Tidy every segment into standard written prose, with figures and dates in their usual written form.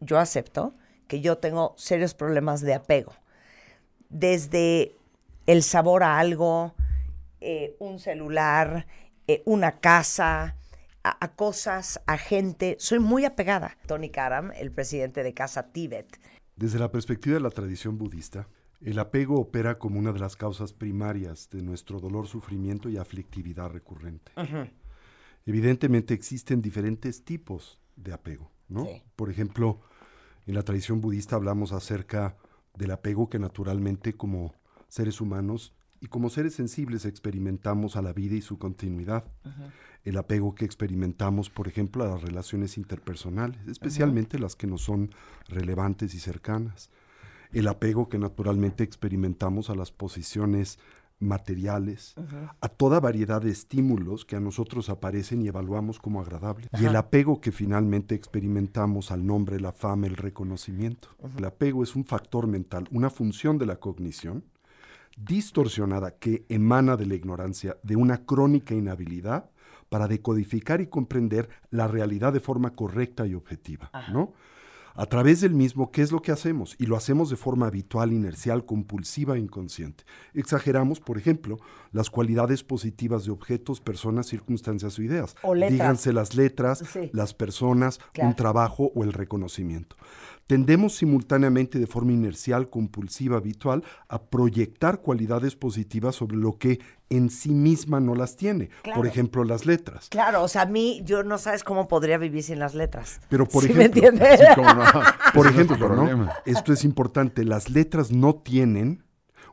Yo acepto que yo tengo serios problemas de apego. Desde el sabor a algo, un celular, una casa, a cosas, a gente. Soy muy apegada. Tony Karam, el presidente de Casa Tíbet. Desde la perspectiva de la tradición budista, el apego opera como una de las causas primarias de nuestro dolor, sufrimiento y aflictividad recurrente. Evidentemente existen diferentes tipos de apego, ¿no? Sí. Por ejemplo, en la tradición budista hablamos acerca del apego que naturalmente como seres humanos y como seres sensibles experimentamos a la vida y su continuidad. El apego que experimentamos, por ejemplo, a las relaciones interpersonales, especialmente las que nos son relevantes y cercanas. El apego que naturalmente experimentamos a las posiciones materiales, a toda variedad de estímulos que a nosotros aparecen y evaluamos como agradables. Y el apego que finalmente experimentamos al nombre, la fama, el reconocimiento. El apego es un factor mental, una función de la cognición distorsionada que emana de la ignorancia, de una crónica inhabilidad para decodificar y comprender la realidad de forma correcta y objetiva, ¿no? A través del mismo, ¿qué es lo que hacemos? Y lo hacemos de forma habitual, inercial, compulsiva e inconsciente. Exageramos, por ejemplo, las cualidades positivas de objetos, personas, circunstancias o ideas. O letras. Díganse las letras, Sí. las personas, Claro. un trabajo o el reconocimiento. Tendemos simultáneamente de forma inercial, compulsiva, habitual, a proyectar cualidades positivas sobre lo que en sí misma no las tiene. Claro. Por ejemplo, las letras. Claro, o sea, a mí, yo no sabes cómo podría vivir sin las letras. Pero por ¿Sí ejemplo, me entiendes? Sí, cómo no. Por Ese no es tu ejemplo, ¿no? problema. Esto es importante. Las letras no tienen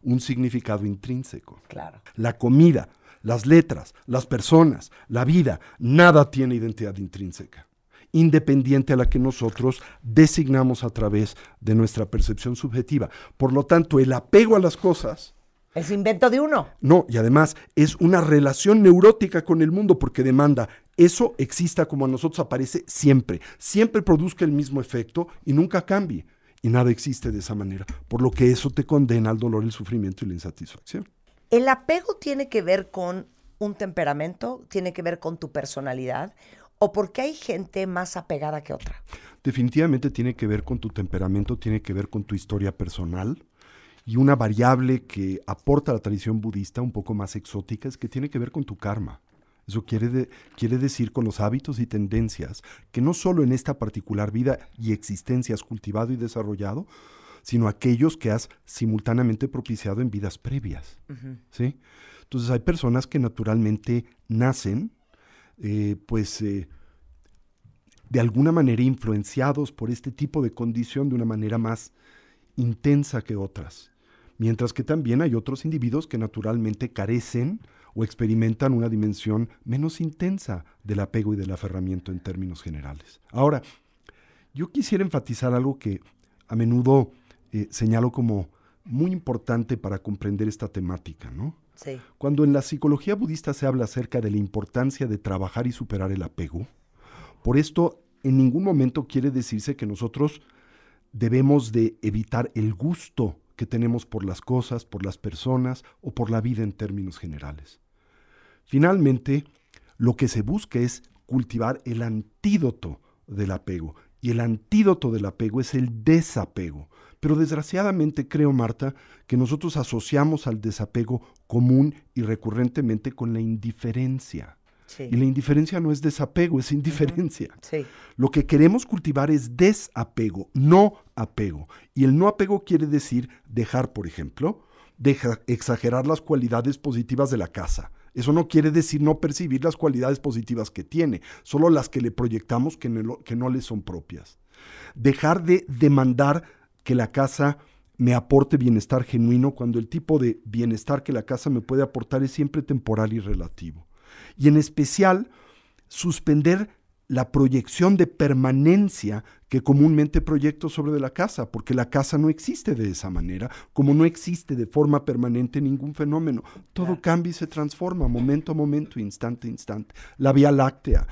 un significado intrínseco. Claro. La comida, las letras, las personas, la vida, nada tiene identidad intrínseca, independiente a la que nosotros designamos a través de nuestra percepción subjetiva. Por lo tanto, el apego a las cosas, Es invento de uno. no, y además es una relación neurótica con el mundo porque demanda eso exista como a nosotros aparece siempre, siempre produzca el mismo efecto y nunca cambie. Y nada existe de esa manera, por lo que eso te condena al dolor, el sufrimiento y la insatisfacción. ¿El apego tiene que ver con un temperamento? ¿Tiene que ver con tu personalidad? ¿O porque hay gente más apegada que otra? Definitivamente tiene que ver con tu temperamento, tiene que ver con tu historia personal. Y una variable que aporta la tradición budista un poco más exótica es que tiene que ver con tu karma. Eso quiere decir con los hábitos y tendencias que no solo en esta particular vida y existencia has cultivado y desarrollado, sino aquellos que has simultáneamente propiciado en vidas previas. ¿Sí? Entonces hay personas que naturalmente nacen, de alguna manera influenciados por este tipo de condición de una manera más intensa que otras. Mientras que también hay otros individuos que naturalmente carecen o experimentan una dimensión menos intensa del apego y del aferramiento en términos generales. Ahora, yo quisiera enfatizar algo que a menudo señalo como muy importante para comprender esta temática, ¿no? Sí. Cuando en la psicología budista se habla acerca de la importancia de trabajar y superar el apego, por esto en ningún momento quiere decirse que nosotros debemos de evitar el gusto que tenemos por las cosas, por las personas o por la vida en términos generales. Finalmente, lo que se busca es cultivar el antídoto del apego. Y el antídoto del apego es el desapego. Pero desgraciadamente creo, Marta, que nosotros asociamos al desapego común y recurrentemente con la indiferencia. Sí. Y la indiferencia no es desapego, es indiferencia. Sí. Lo que queremos cultivar es desapego, no apego. Y el no apego quiere decir dejar, por ejemplo, exagerar las cualidades positivas de la casa. Eso no quiere decir no percibir las cualidades positivas que tiene, solo las que le proyectamos que no le son propias. Dejar de demandar que la casa me aporte bienestar genuino cuando el tipo de bienestar que la casa me puede aportar es siempre temporal y relativo. Y en especial, suspender la proyección de permanencia que comúnmente proyecto sobre de la casa, porque la casa no existe de esa manera, como no existe de forma permanente ningún fenómeno. Todo cambia y se transforma, momento a momento, instante a instante. La Vía Láctea,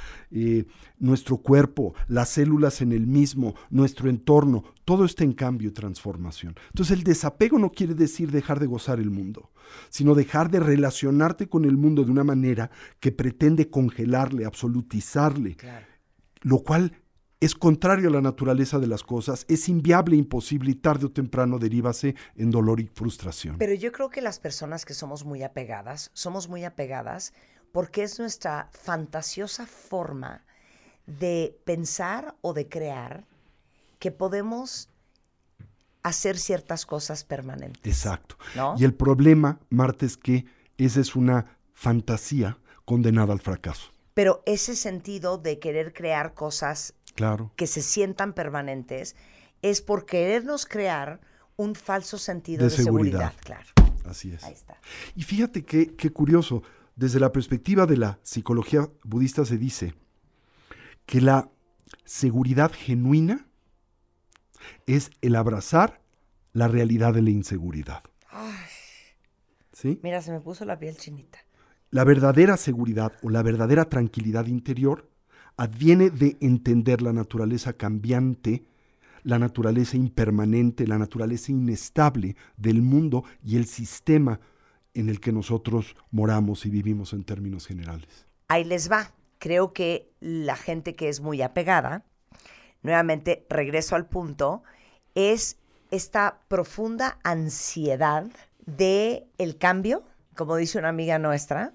nuestro cuerpo, las células en el mismo, nuestro entorno, todo está en cambio y transformación. Entonces el desapego no quiere decir dejar de gozar el mundo, sino dejar de relacionarte con el mundo de una manera que pretende congelarle, absolutizarle, lo cual es contrario a la naturaleza de las cosas, es inviable, imposible y tarde o temprano derívase en dolor y frustración. Pero yo creo que las personas que somos muy apegadas porque es nuestra fantasiosa forma de pensar o de crear que podemos hacer ciertas cosas permanentes. Exacto. ¿No? Y el problema, Marta, es que esa es una fantasía condenada al fracaso. Pero ese sentido de querer crear cosas claro. que se sientan permanentes es por querernos crear un falso sentido de seguridad. Claro. Así es. Ahí está. Y fíjate qué curioso, desde la perspectiva de la psicología budista se dice que la seguridad genuina es el abrazar la realidad de la inseguridad. Ay. ¿Sí? Mira, se me puso la piel chinita. La verdadera seguridad o la verdadera tranquilidad interior adviene de entender la naturaleza cambiante, la naturaleza impermanente, la naturaleza inestable del mundo y el sistema en el que nosotros moramos y vivimos en términos generales. Ahí les va. Creo que la gente que es muy apegada, nuevamente regreso al punto, es esta profunda ansiedad de el cambio, como dice una amiga nuestra,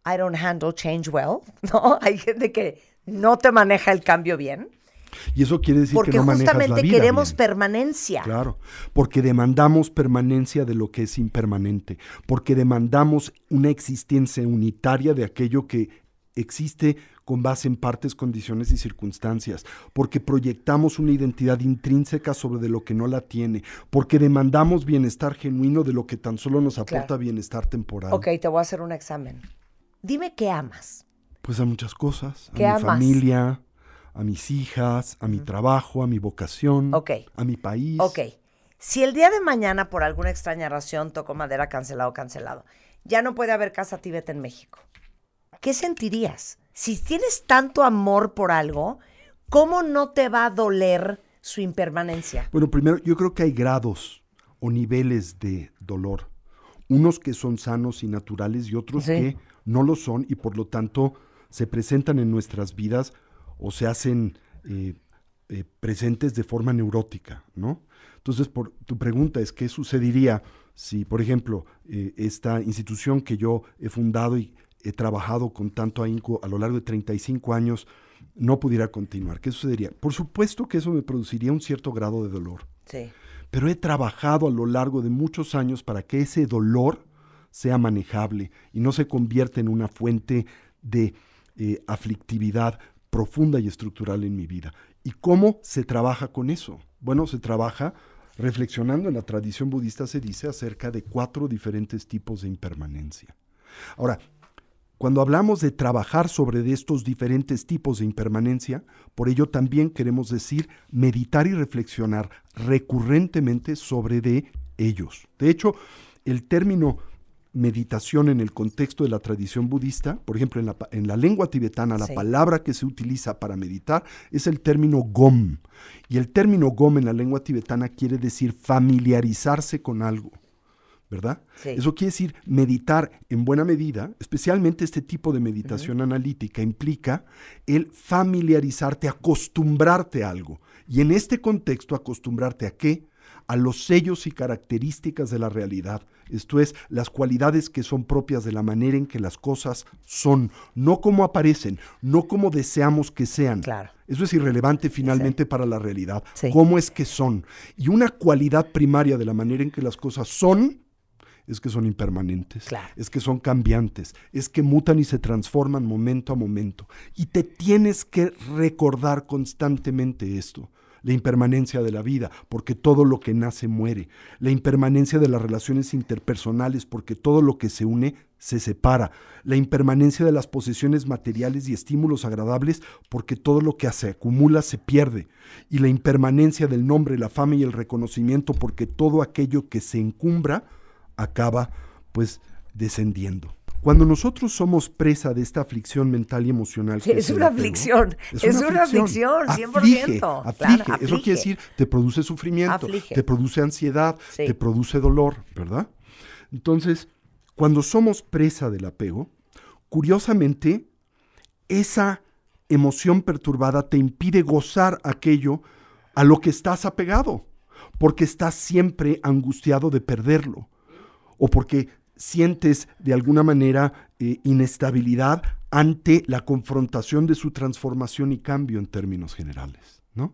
I don't handle change well, ¿no? Hay gente que no te maneja el cambio bien. Y eso quiere decir que no manejas la vida bien. Porque justamente queremos permanencia. Claro, porque demandamos permanencia de lo que es impermanente, porque demandamos una existencia unitaria de aquello que existe con base en partes, condiciones y circunstancias, porque proyectamos una identidad intrínseca sobre de lo que no la tiene, porque demandamos bienestar genuino de lo que tan solo nos aporta bienestar temporal. Ok, te voy a hacer un examen. Dime qué amas. Pues a muchas cosas, ¿Qué a mi amas? familia, a mis hijas, a mi trabajo, a mi vocación, a mi país. Ok, si el día de mañana por alguna extraña razón, toco madera, cancelado, ya no puede haber Casa Tíbet en México, ¿qué sentirías? Si tienes tanto amor por algo, ¿cómo no te va a doler su impermanencia? Bueno, primero, yo creo que hay grados o niveles de dolor. Unos que son sanos y naturales y otros que no lo son y por lo tanto se presentan en nuestras vidas o se hacen presentes de forma neurótica, ¿no? Entonces, tu pregunta es, ¿qué sucedería si, por ejemplo, esta institución que yo he fundado y he trabajado con tanto ahínco a lo largo de 35 años no pudiera continuar? ¿Qué sucedería? Por supuesto que eso me produciría un cierto grado de dolor. Sí. Pero he trabajado a lo largo de muchos años para que ese dolor sea manejable y no se convierta en una fuente de aflictividad profunda y estructural en mi vida. ¿Y cómo se trabaja con eso? Bueno, se trabaja reflexionando. En la tradición budista se dice acerca de 4 diferentes tipos de impermanencia. Ahora, cuando hablamos de trabajar sobre estos diferentes tipos de impermanencia, por ello también queremos decir meditar y reflexionar recurrentemente sobre de ellos. De hecho, el término meditación en el contexto de la tradición budista, por ejemplo, en la lengua tibetana, la palabra que se utiliza para meditar es el término gom. Y el término gom en la lengua tibetana quiere decir familiarizarse con algo, ¿verdad? Sí. Eso quiere decir meditar en buena medida, especialmente este tipo de meditación analítica implica el familiarizarte, acostumbrarte a algo. Y en este contexto, acostumbrarte ¿a qué? A los sellos y características de la realidad. Esto es, las cualidades que son propias de la manera en que las cosas son, no como aparecen, no como deseamos que sean. Claro. Eso es irrelevante finalmente para la realidad. Sí. ¿Cómo es que son? Y una cualidad primaria de la manera en que las cosas son es que son impermanentes, claro. Es que son cambiantes, es que mutan y se transforman momento a momento. Y te tienes que recordar constantemente esto. La impermanencia de la vida, porque todo lo que nace muere. La impermanencia de las relaciones interpersonales, porque todo lo que se une se separa. La impermanencia de las posesiones materiales y estímulos agradables, porque todo lo que se acumula se pierde. Y la impermanencia del nombre, la fama y el reconocimiento, porque todo aquello que se encumbra acaba, pues, descendiendo. Cuando nosotros somos presa de esta aflicción mental y emocional... Sí, es una aflicción, es una aflicción, 100%. Aflige. Claro, Eso quiere decir, te produce sufrimiento, te produce ansiedad, te produce dolor, ¿verdad? Entonces, cuando somos presa del apego, curiosamente, esa emoción perturbada te impide gozar aquello a lo que estás apegado, porque estás siempre angustiado de perderlo, o porque sientes de alguna manera inestabilidad ante la confrontación de su transformación y cambio en términos generales, ¿no?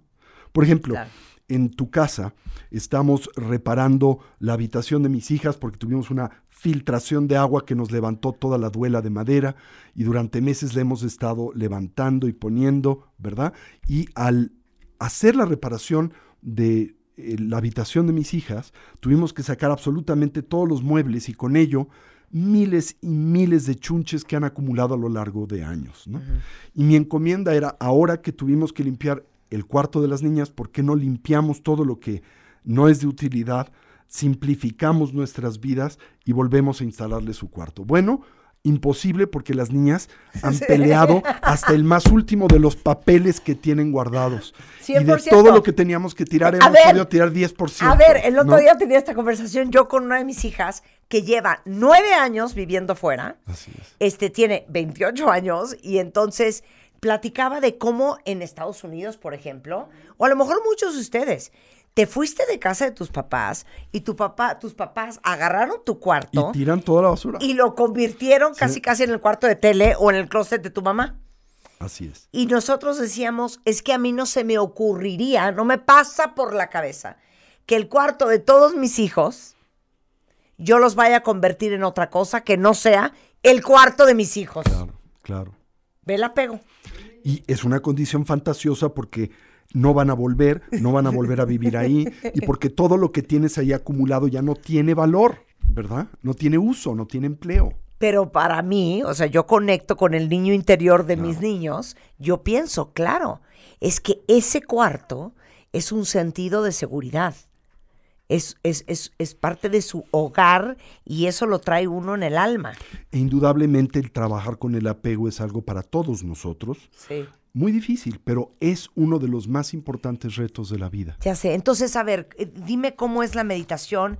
Por ejemplo, claro, en tu casa estamos reparando la habitación de mis hijas porque tuvimos una filtración de agua que nos levantó toda la duela de madera y durante meses la hemos estado levantando y poniendo, ¿verdad? Y al hacer la reparación de la habitación de mis hijas, tuvimos que sacar absolutamente todos los muebles y con ello miles y miles de chunches que han acumulado a lo largo de años, ¿no? Uh-huh. Y mi encomienda era, ahora que tuvimos que limpiar el cuarto de las niñas, ¿por qué no limpiamos todo lo que no es de utilidad, simplificamos nuestras vidas y volvemos a instalarle su cuarto? Bueno, imposible porque las niñas han peleado hasta el más último de los papeles que tienen guardados. 100%. Y de todo lo que teníamos que tirar, hemos podido tirar 10%. A ver, el otro día tenía esta conversación yo con una de mis hijas que lleva 9 años viviendo fuera. Así es. Tiene 28 años y entonces platicaba de cómo en Estados Unidos, por ejemplo, o a lo mejor muchos de ustedes, te fuiste de casa de tus papás y tus papás agarraron tu cuarto. Y tiran toda la basura. Y lo convirtieron casi en el cuarto de tele o en el closet de tu mamá. Así es. Y nosotros decíamos, es que a mí no se me ocurriría, no me pasa por la cabeza, que el cuarto de todos mis hijos, yo los vaya a convertir en otra cosa que no sea el cuarto de mis hijos. Claro, claro. Ve el apego. Y es una condición fantasiosa porque no van a volver a vivir ahí, y porque todo lo que tienes ahí acumulado ya no tiene valor, ¿verdad? No tiene uso, no tiene empleo. Pero para mí, o sea, yo conecto con el niño interior de mis niños, yo pienso, claro, es que ese cuarto es un sentido de seguridad. Es parte de su hogar y eso lo trae uno en el alma. E indudablemente el trabajar con el apego es algo para todos nosotros. Sí. Muy difícil, pero es uno de los más importantes retos de la vida. Ya sé. Entonces, a ver, dime cómo es la meditación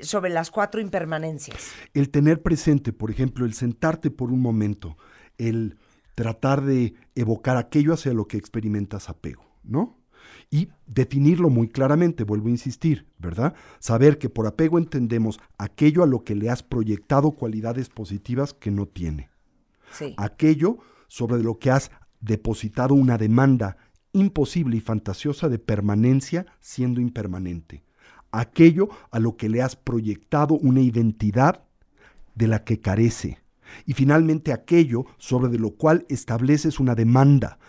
sobre las 4 impermanencias. El tener presente, por ejemplo, el sentarte por un momento, el tratar de evocar aquello hacia lo que experimentas apego, ¿no? Y definirlo muy claramente, vuelvo a insistir, ¿verdad? Saber que por apego entendemos aquello a lo que le has proyectado cualidades positivas que no tiene. Sí. Aquello sobre lo que has depositado una demanda imposible y fantasiosa de permanencia siendo impermanente. Aquello a lo que le has proyectado una identidad de la que carece. Y finalmente aquello sobre de lo cual estableces una demanda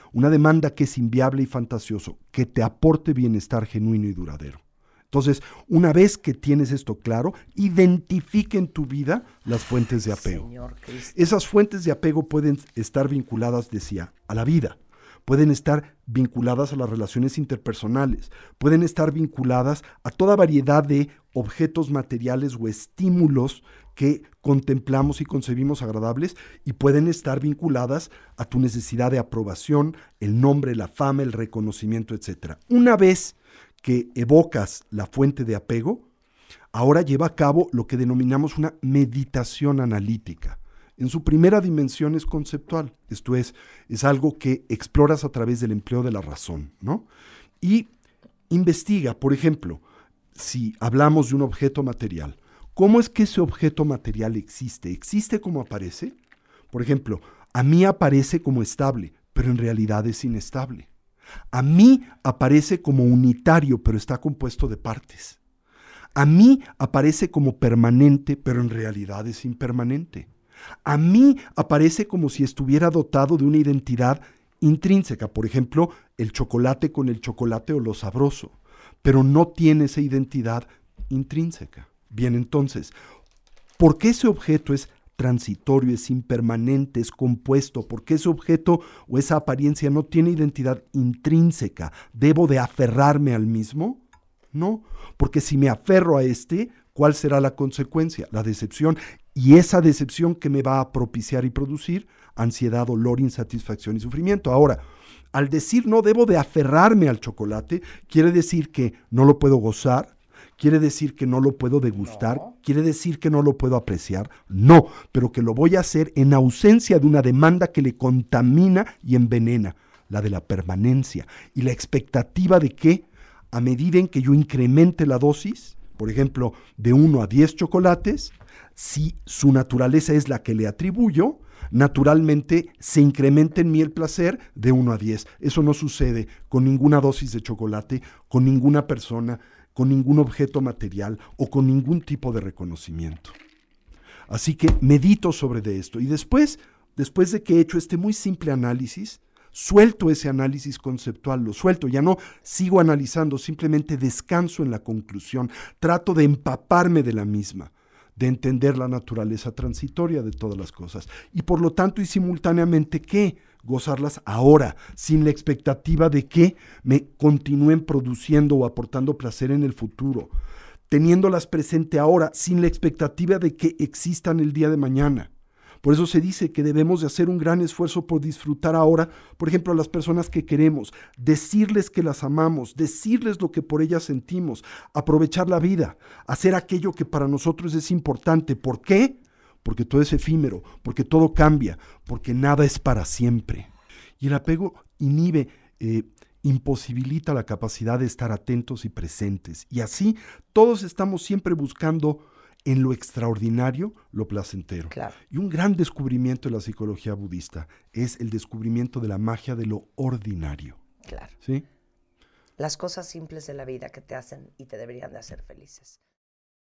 que es inviable y fantasioso, que te aporte bienestar genuino y duradero. Entonces, una vez que tienes esto claro, identifica en tu vida las fuentes de apego. Señor Cristo. Esas fuentes de apego pueden estar vinculadas, decía, a la vida. Pueden estar vinculadas a las relaciones interpersonales. Pueden estar vinculadas a toda variedad de objetos materiales o estímulos que contemplamos y concebimos agradables, y pueden estar vinculadas a tu necesidad de aprobación, el nombre, la fama, el reconocimiento, etc. Una vez que evocas la fuente de apego, ahora lleva a cabo lo que denominamos una meditación analítica. En su primera dimensión es conceptual, esto es algo que exploras a través del empleo de la razón, ¿no? Y investiga, por ejemplo, si hablamos de un objeto material, ¿cómo es que ese objeto material existe? ¿Existe como aparece? Por ejemplo, a mí aparece como estable, pero en realidad es inestable. A mí aparece como unitario, pero está compuesto de partes. A mí aparece como permanente, pero en realidad es impermanente. A mí aparece como si estuviera dotado de una identidad intrínseca, por ejemplo, el chocolate con el chocolate o lo sabroso, pero no tiene esa identidad intrínseca. Bien, entonces, ¿por qué ese objeto es transitorio, es impermanente, es compuesto? ¿Por qué ese objeto o esa apariencia no tiene identidad intrínseca? ¿Debo de aferrarme al mismo? No, porque si me aferro a ¿cuál será la consecuencia? La decepción. Y esa decepción que me va a propiciar y producir ansiedad, dolor, insatisfacción y sufrimiento. Ahora, al decir no debo de aferrarme al chocolate, quiere decir que no lo puedo gozar, ¿Quiere decir que no lo puedo degustar? No. ¿Quiere decir que no lo puedo apreciar? No, pero que lo voy a hacer en ausencia de una demanda que le contamina y envenena, la de la permanencia y la expectativa de que, a medida en que yo incremente la dosis, por ejemplo, de 1 a 10 chocolates, si su naturaleza es la que le atribuyo, naturalmente se incrementa en mí el placer de 1 a 10. Eso no sucede con ninguna dosis de chocolate, con ninguna persona, con ningún objeto material o con ningún tipo de reconocimiento. Así que medito sobre de esto y después de que he hecho este muy simple análisis, suelto ese análisis conceptual, lo suelto, ya no sigo analizando, simplemente descanso en la conclusión, trato de empaparme de la misma, de entender la naturaleza transitoria de todas las cosas y por lo tanto y simultáneamente ¿qué? Gozarlas ahora, sin la expectativa de que me continúen produciendo o aportando placer en el futuro, teniéndolas presente ahora, sin la expectativa de que existan el día de mañana. Por eso se dice que debemos de hacer un gran esfuerzo por disfrutar ahora, por ejemplo, a las personas que queremos, decirles que las amamos, decirles lo que por ellas sentimos, aprovechar la vida, hacer aquello que para nosotros es importante. ¿Por qué? Porque todo es efímero, porque todo cambia, porque nada es para siempre. Y el apego inhibe, imposibilita la capacidad de estar atentos y presentes. Y así todos estamos siempre buscando en lo extraordinario lo placentero. Claro. Y un gran descubrimiento de la psicología budista es el descubrimiento de la magia de lo ordinario. Claro. ¿Sí? Las cosas simples de la vida que te hacen y te deberían de hacer felices.